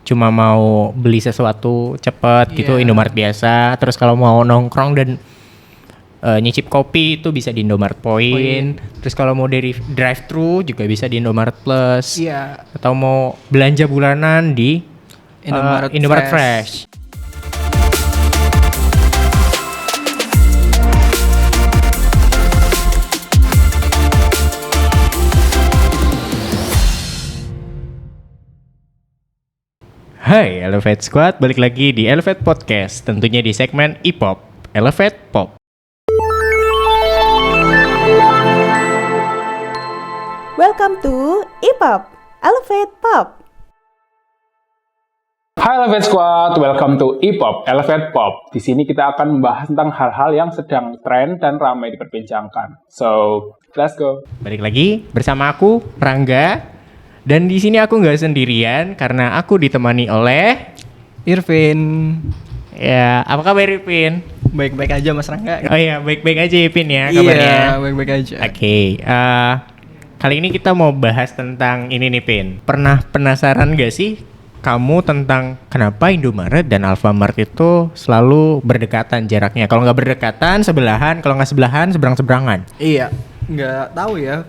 cuma mau beli sesuatu cepet gitu Indomaret biasa. Terus kalau mau nongkrong dan nyicip kopi itu bisa di Indomaret Point. Terus kalau mau dari drive thru juga bisa di Indomaret Plus. Atau mau belanja bulanan di Indomaret Fresh. Hai Elevate Squad, balik lagi di Elevate Podcast, tentunya di segmen E-Pop, Elevate Pop. Welcome to E-Pop, Elevate Pop. Hai Elevate Squad, welcome to E-Pop, Elevate Pop. Di sini kita akan membahas tentang hal-hal yang sedang tren dan ramai diperbincangkan. So, let's go. Balik lagi bersama aku, Rangga. Dan di sini aku nggak sendirian karena aku ditemani oleh Irvin. Ya, apa kabar Irvin? Baik-baik aja Mas Rangga. Oh iya, baik-baik aja Irvin ya kabarnya. Iya, baik-baik aja. Oke, kali ini kita mau bahas tentang ini nih Pin. Pernah penasaran gak sih kamu tentang kenapa Indomaret dan Alfamart itu selalu berdekatan jaraknya? Kalau nggak berdekatan, sebelahan. Kalau nggak sebelahan, seberang-seberangan. Iya, nggak tahu ya.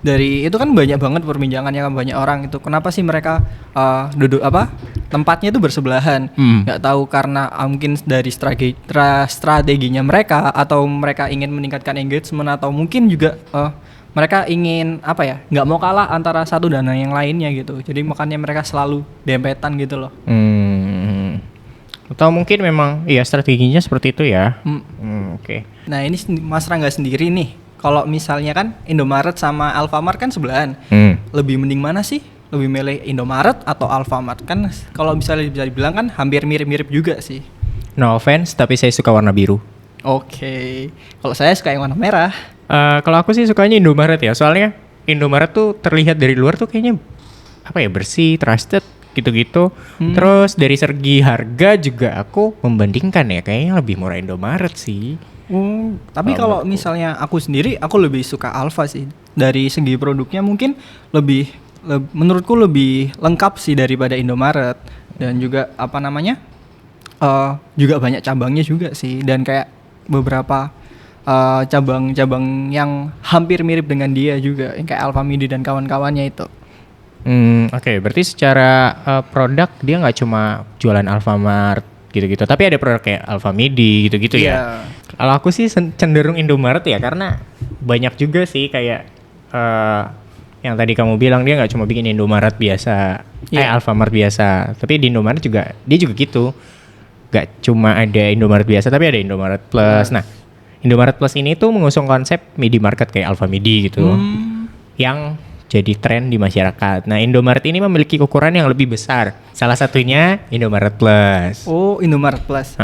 Dari itu kan banyak banget perbincangannya banyak orang itu. Kenapa sih mereka tempatnya itu bersebelahan? Nggak tahu karena mungkin dari strateginya mereka, atau mereka ingin meningkatkan engagement, atau mungkin juga mereka ingin nggak mau kalah antara satu dan yang lainnya gitu. Jadi makanya mereka selalu dempetan gitu loh. Atau mungkin memang ya strateginya seperti itu ya. Oke. Nah ini Mas Rangga sendiri nih, kalau misalnya kan Indomaret sama Alfamart kan sebelahan, lebih mending mana sih? Lebih milih Indomaret atau Alfamart? Kan kalau misalnya bisa dibilang kan hampir mirip-mirip juga sih. No offense, tapi saya suka warna biru. Oke. Kalau saya suka yang warna merah. Kalau aku sih sukanya Indomaret ya, soalnya Indomaret tuh terlihat dari luar tuh kayaknya bersih, trusted gitu-gitu. Terus dari segi harga juga aku membandingkan ya, kayaknya lebih murah Indomaret sih. Tapi kalau misalnya aku sendiri, aku lebih suka Alfa sih. Dari segi produknya mungkin menurutku lebih lengkap sih daripada Indomaret. Dan juga juga banyak cabangnya juga sih. Dan kayak beberapa cabang-cabang yang hampir mirip dengan dia juga, yang kayak Alfamidi dan kawan-kawannya itu. Oke, berarti secara produk dia nggak cuma jualan Alfamart gitu-gitu, tapi ada produk kayak Alfamidi gitu-gitu ya. Kalau aku sih cenderung Indomaret ya, karena banyak juga sih kayak yang tadi kamu bilang, dia nggak cuma bikin Indomaret biasa, Alfamart biasa, tapi di Indomaret juga dia juga gitu. Nggak cuma ada Indomaret biasa, tapi ada Indomaret Plus. Nah, Indomaret Plus ini tuh mengusung konsep midi market kayak Alfamidi gitu, yang jadi tren di masyarakat. Nah, Indomaret ini memiliki ukuran yang lebih besar. Salah satunya Indomaret Plus. Oh, Indomaret Plus.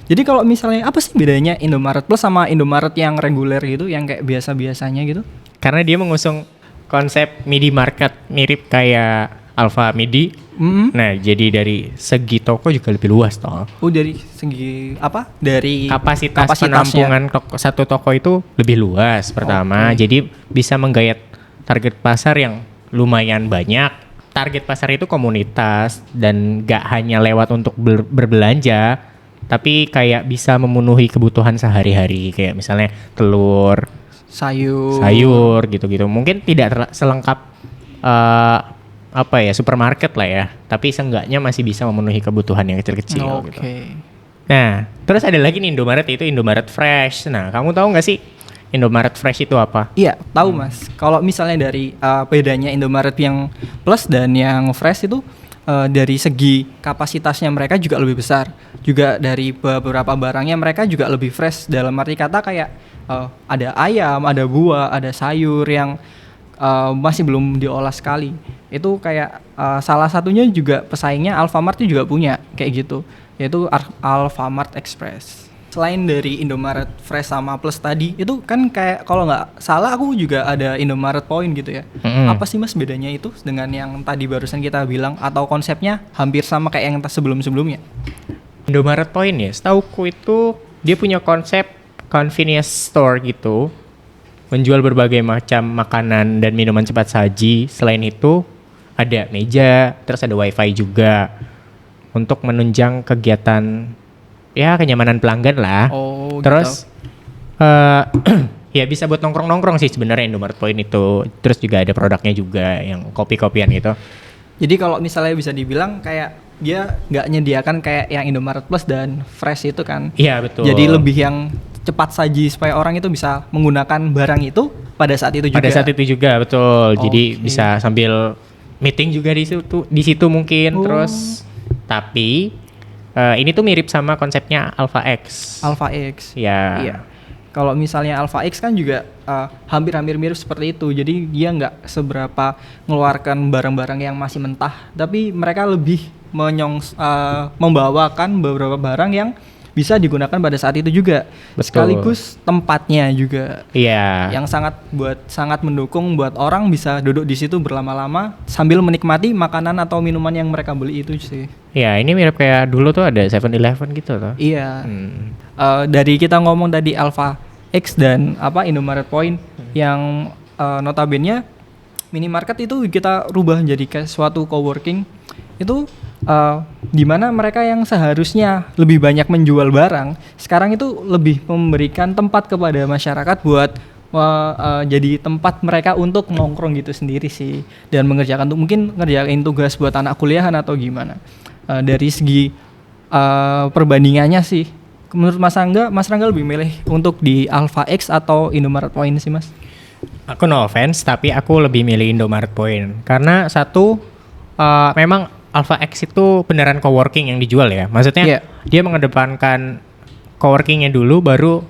Jadi kalau misalnya apa sih bedanya Indomaret Plus sama Indomaret yang reguler gitu, yang kayak biasa-biasanya gitu? Karena dia mengusung konsep midi market mirip kayak Alfamidi. Nah, jadi dari segi toko juga lebih luas toh. Oh, dari segi apa? Dari kapasitas penampungan satu toko itu lebih luas pertama. Jadi bisa menggayat target pasar yang lumayan banyak. Target pasar itu komunitas dan gak hanya lewat untuk berbelanja, tapi kayak bisa memenuhi kebutuhan sehari-hari, kayak misalnya telur, sayur gitu-gitu. Mungkin tidak selengkap supermarket lah ya, tapi seenggaknya masih bisa memenuhi kebutuhan yang kecil-kecil gitu. Nah, terus ada lagi nih Indomaret, itu Indomaret Fresh. Nah, kamu tahu gak sih Indomaret Fresh itu apa? Iya, tahu Mas. Kalau misalnya dari bedanya Indomaret yang Plus dan yang Fresh itu dari segi kapasitasnya mereka juga lebih besar. Juga dari beberapa barangnya mereka juga lebih fresh, dalam arti kata kayak ada ayam, ada buah, ada sayur yang masih belum diolah sekali. Itu kayak salah satunya juga pesaingnya Alfamart juga punya kayak gitu, yaitu Alfamart Express. Selain dari Indomaret Fresh sama Plus tadi, itu kan kayak kalau nggak salah aku juga ada Indomaret Point gitu ya. Apa sih Mas bedanya itu dengan yang tadi barusan kita bilang, atau konsepnya hampir sama kayak yang sebelum-sebelumnya? Indomaret Point ya, setauku itu dia punya konsep convenience store gitu, menjual berbagai macam makanan dan minuman cepat saji. Selain itu ada meja, terus ada wifi juga untuk menunjang kegiatan ya kenyamanan pelanggan lah. Oh, Terus ya bisa buat nongkrong-nongkrong sih sebenarnya Indomaret Point itu. Terus juga ada produknya juga yang kopi-kopian gitu. Jadi kalau misalnya bisa dibilang kayak dia nggak nyediakan kayak yang Indomaret Plus dan Fresh itu kan. Iya betul. Jadi lebih yang cepat saji supaya orang itu bisa menggunakan barang itu pada saat itu juga. Pada saat itu juga betul. Jadi Oke. bisa sambil meeting juga di situ mungkin. Terus tapi ini tuh mirip sama konsepnya Alpha X. Alpha X. Ya. Iya. Kalau misalnya Alpha X kan juga hampir-hampir mirip seperti itu. Jadi dia nggak seberapa mengeluarkan barang-barang yang masih mentah, tapi mereka lebih membawakan beberapa barang yang bisa digunakan pada saat itu juga. Betul. Sekaligus tempatnya juga. Iya. Yang sangat mendukung buat orang bisa duduk di situ berlama-lama sambil menikmati makanan atau minuman yang mereka beli itu sih. Ya, ini mirip kayak dulu tuh ada 7-Eleven gitu tuh. Iya. Dari kita ngomong tadi Alpha X dan Indomaret Point yang notabene minimarket itu kita rubah jadi kayak suatu coworking itu di mana mereka yang seharusnya lebih banyak menjual barang sekarang itu lebih memberikan tempat kepada masyarakat buat jadi tempat mereka untuk nongkrong gitu sendiri sih dan mungkin ngerjain tugas buat anak kuliahan atau gimana. Dari segi perbandingannya sih menurut Mas Rangga lebih milih untuk di Alpha X atau Indomaret Point sih Mas? Aku no offense, tapi aku lebih milih Indomaret Point karena satu memang Alpha X itu beneran coworking yang dijual ya. Maksudnya Iya. dia mengedepankan coworkingnya dulu, baru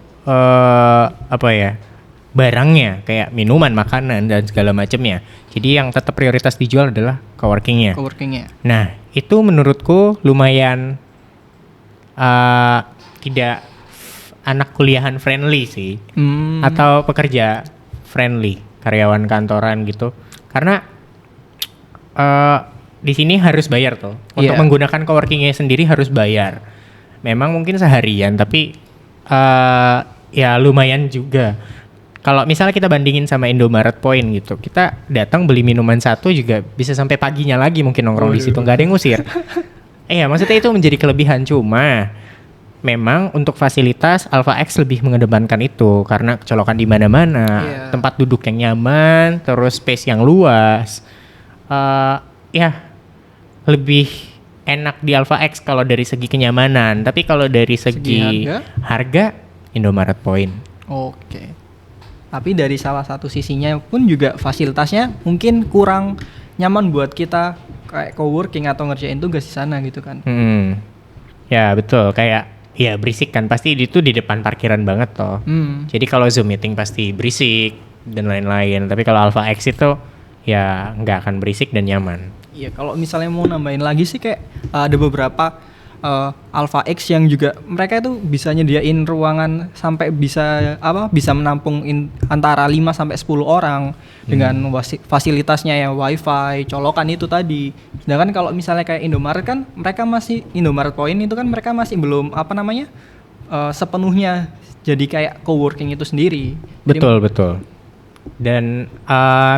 barangnya kayak minuman, makanan dan segala macamnya. Jadi yang tetap prioritas dijual adalah coworkingnya. Coworkingnya. Nah itu menurutku lumayan tidak anak kuliahan friendly sih, atau pekerja friendly, karyawan kantoran gitu. Karena di sini harus bayar tuh. Untuk Iya. menggunakan coworkingnya sendiri harus bayar. Memang mungkin seharian, tapi ya lumayan juga. Kalau misalnya kita bandingin sama Indomaret Point gitu, kita datang beli minuman satu juga bisa sampai paginya lagi mungkin nongkrong di situ, nggak ada yang ngusir. Iya, maksudnya itu menjadi kelebihan, cuma memang untuk fasilitas Alpha X lebih mengedepankan itu karena colokan di mana-mana, Iya. tempat duduk yang nyaman, terus space yang luas. Ya lebih enak di Alpha X kalau dari segi kenyamanan, tapi kalau dari segi harga Indomaret Point. Oke. Tapi dari salah satu sisinya pun juga fasilitasnya mungkin kurang nyaman buat kita kayak coworking atau ngerjain tugas di sana gitu kan. Ya betul, kayak ya berisik kan, pasti itu di depan parkiran banget toh. Jadi kalau Zoom meeting pasti berisik dan lain-lain, tapi kalau Alpha X itu ya nggak akan berisik dan nyaman. Iya, kalau misalnya mau nambahin lagi sih kayak ada beberapa Alpha X yang juga mereka itu bisa nyediain ruangan sampai bisa menampung antara 5 sampai 10 orang dengan fasilitasnya ya wifi, colokan itu tadi. Sedangkan kalau misalnya kayak Indomaret kan Indomaret Point itu kan mereka masih belum sepenuhnya jadi kayak coworking itu sendiri. Betul. Dan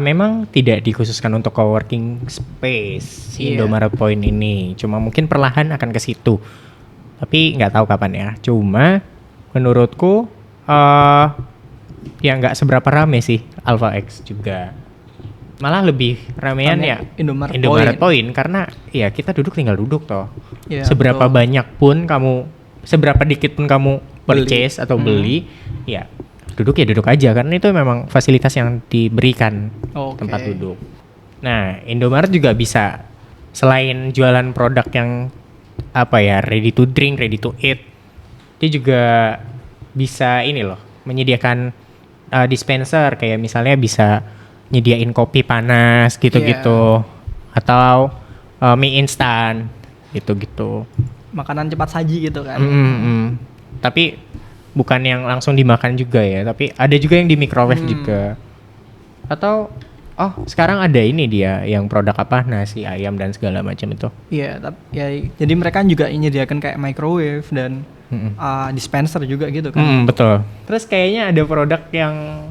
memang tidak dikhususkan untuk coworking space si Iya. Indomaret Point ini. Cuma mungkin perlahan akan ke situ. Tapi nggak tahu kapan ya. Cuma menurutku ya nggak seberapa rame sih Alpha X juga. Malah lebih ramean Rame ya Indomaret Point karena ya kita tinggal duduk toh. Iya, Seberapa betul. banyak pun seberapa dikit pun kamu purchase atau beli, ya duduk aja karena itu memang fasilitas yang diberikan. Oke. Tempat duduk. Nah, Indomaret juga bisa selain jualan produk yang ready to drink, ready to eat, dia juga bisa menyediakan dispenser kayak misalnya bisa nyediain kopi panas gitu-gitu atau mie instan gitu-gitu. Makanan cepat saji gitu kan. Tapi bukan yang langsung dimakan juga ya, tapi ada juga yang di microwave juga. Atau sekarang ada ini dia yang produk nasi ayam dan segala macam itu. Iya, jadi mereka juga menyediakan kayak microwave dan dispenser juga gitu kan. Betul. Terus kayaknya ada produk yang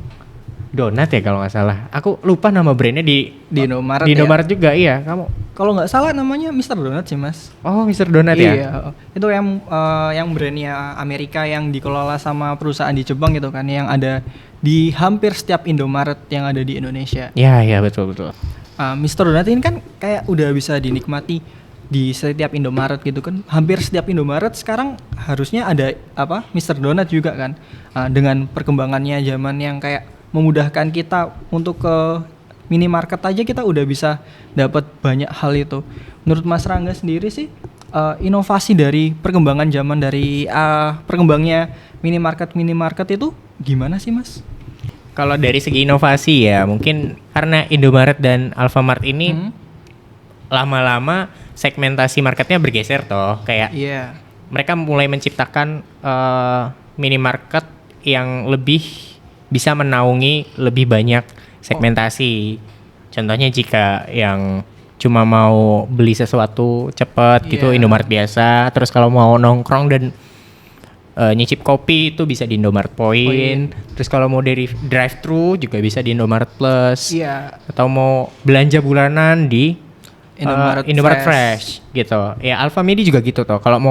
Donat ya kalau nggak salah. Aku lupa nama brandnya di Indomaret. Di Indomaret juga, iya. Kamu? Kalau nggak salah namanya Mr. Donut sih mas. Oh, Mr. Donut ya? Iya, itu yang brandnya Amerika yang dikelola sama perusahaan di Jepang gitu kan, yang ada di hampir setiap Indomaret yang ada di Indonesia. Iya betul. Mr. Donut ini kan kayak udah bisa dinikmati di setiap Indomaret gitu kan. Hampir setiap Indomaret sekarang harusnya ada Mr. Donut juga kan. Dengan perkembangannya zaman yang kayak memudahkan kita untuk ke minimarket aja kita udah bisa dapat banyak hal itu. Menurut Mas Rangga sendiri sih inovasi dari perkembangan zaman dari perkembangnya minimarket itu gimana sih Mas? Kalau dari segi inovasi ya mungkin karena Indomaret dan Alfamart ini lama-lama segmentasi marketnya bergeser toh, kayak mereka mulai menciptakan minimarket yang lebih bisa menaungi lebih banyak segmentasi. Contohnya jika yang cuma mau beli sesuatu cepat gitu Indomaret biasa, terus kalau mau nongkrong dan nyicip kopi itu bisa di Indomaret Point. Terus kalau mau dari drive-thru juga bisa di Indomaret Plus. Atau mau belanja bulanan di Indomaret Fresh gitu. Ya Alfamidi juga gitu toh. Kalau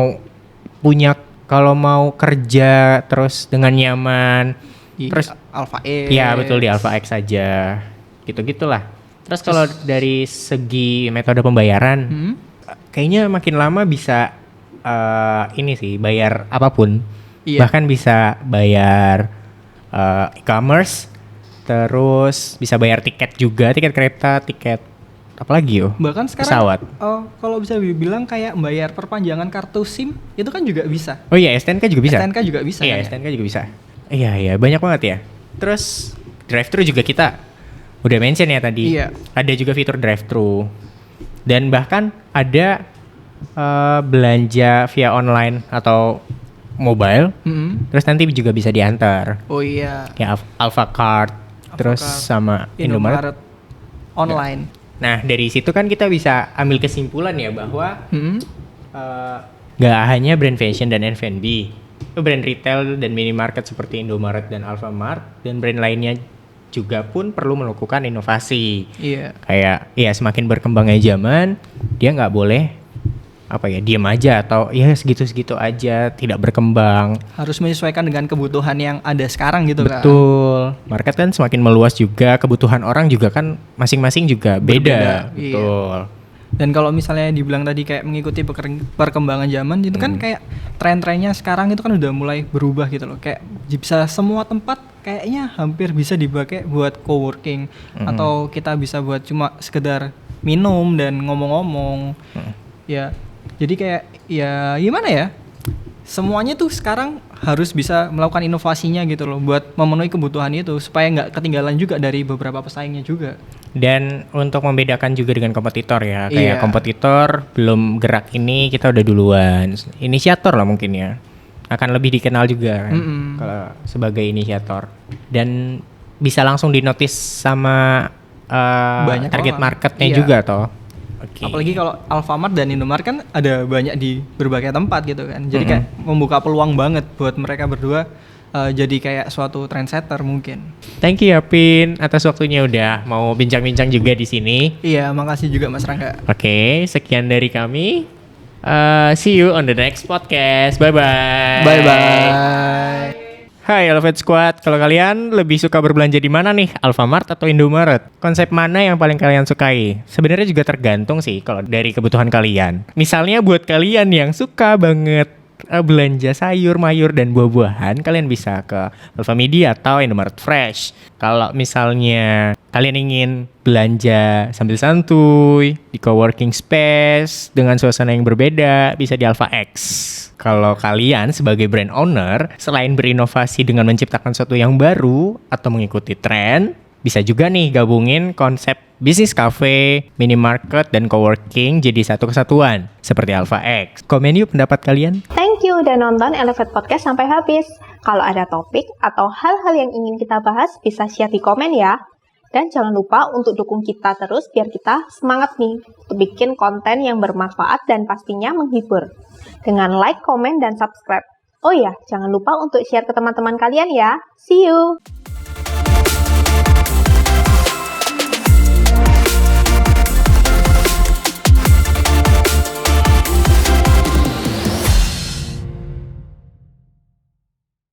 mau kerja terus dengan nyaman terus Alpha X. Iya betul, di Alpha X saja. Gitu-gitulah. Terus kalau dari segi metode pembayaran kayaknya makin lama bisa ini sih bayar apapun. Bahkan bisa bayar e-commerce, terus bisa bayar tiket juga, tiket kereta, tiket apalagi bahkan sekarang pesawat. Kalau bisa dibilang kayak bayar perpanjangan kartu SIM itu kan juga bisa. Oh iya, STNK juga bisa. STNK juga bisa. Iya, kan, STNK juga bisa. Iya, banyak banget ya. Terus drive-thru juga kita udah mention ya tadi. Ada juga fitur drive-thru. Dan bahkan ada belanja via online atau mobile. Terus nanti juga bisa diantar. Oh iya. Kayak Alfacart, terus sama Indomaret online. Nah, dari situ kan kita bisa ambil kesimpulan ya bahwa gak hanya brand fashion dan F&B, brand retail dan minimarket seperti Indomaret dan Alfamart dan brand lainnya juga pun perlu melakukan inovasi. Kayak semakin berkembangnya zaman, dia nggak boleh diam aja atau segitu-segitu aja, tidak berkembang. Harus menyesuaikan dengan kebutuhan yang ada sekarang gitu kan. Betul. Market kan semakin meluas juga, kebutuhan orang juga kan masing-masing juga beda. Betul. Dan kalau misalnya dibilang tadi kayak mengikuti perkembangan zaman itu kan kayak tren-trennya sekarang itu kan udah mulai berubah gitu loh. Kayak bisa semua tempat kayaknya hampir bisa dipakai buat coworking atau kita bisa buat cuma sekedar minum dan ngomong-ngomong. Ya, jadi kayak ya gimana ya? Semuanya tuh sekarang harus bisa melakukan inovasinya gitu loh buat memenuhi kebutuhan itu supaya nggak ketinggalan juga dari beberapa pesaingnya juga. Dan untuk membedakan juga dengan kompetitor ya, kayak kompetitor belum gerak ini kita udah duluan. Inisiator lah mungkin ya, akan lebih dikenal juga kan kalau sebagai inisiator. Dan bisa langsung dinotis sama banyak target orang. Marketnya juga toh. Apalagi kalau Alfamart dan Indomaret kan ada banyak di berbagai tempat gitu kan. Jadi kayak membuka peluang banget buat mereka berdua jadi kayak suatu trendsetter mungkin. Thank you ya Pin atas waktunya udah mau bincang-bincang juga di sini. Iya, makasih juga Mas Rangga. Oke, sekian dari kami. See you on the next podcast. Bye bye. Bye bye. Hai Elevate Squad, kalau kalian lebih suka berbelanja di mana nih? Alfamart atau Indomaret? Konsep mana yang paling kalian sukai? Sebenarnya juga tergantung sih kalau dari kebutuhan kalian. Misalnya buat kalian yang suka banget belanja sayur, mayur, dan buah-buahan, kalian bisa ke Alfamidi atau Indomaret Fresh. Kalau misalnya kalian ingin belanja sambil santuy di coworking space dengan suasana yang berbeda, bisa di Alpha X. Kalau kalian sebagai brand owner, selain berinovasi dengan menciptakan sesuatu yang baru atau mengikuti tren, bisa juga nih gabungin konsep bisnis cafe, minimarket, dan coworking jadi satu kesatuan seperti Alpha X. Komen yuk pendapat kalian. Thank you udah nonton Elevate Podcast sampai habis. Kalau ada topik atau hal-hal yang ingin kita bahas, bisa share di komen ya. Dan jangan lupa untuk dukung kita terus biar kita semangat nih untuk bikin konten yang bermanfaat dan pastinya menghibur. Dengan like, komen, dan subscribe. Oh ya, jangan lupa untuk share ke teman-teman kalian ya. See you!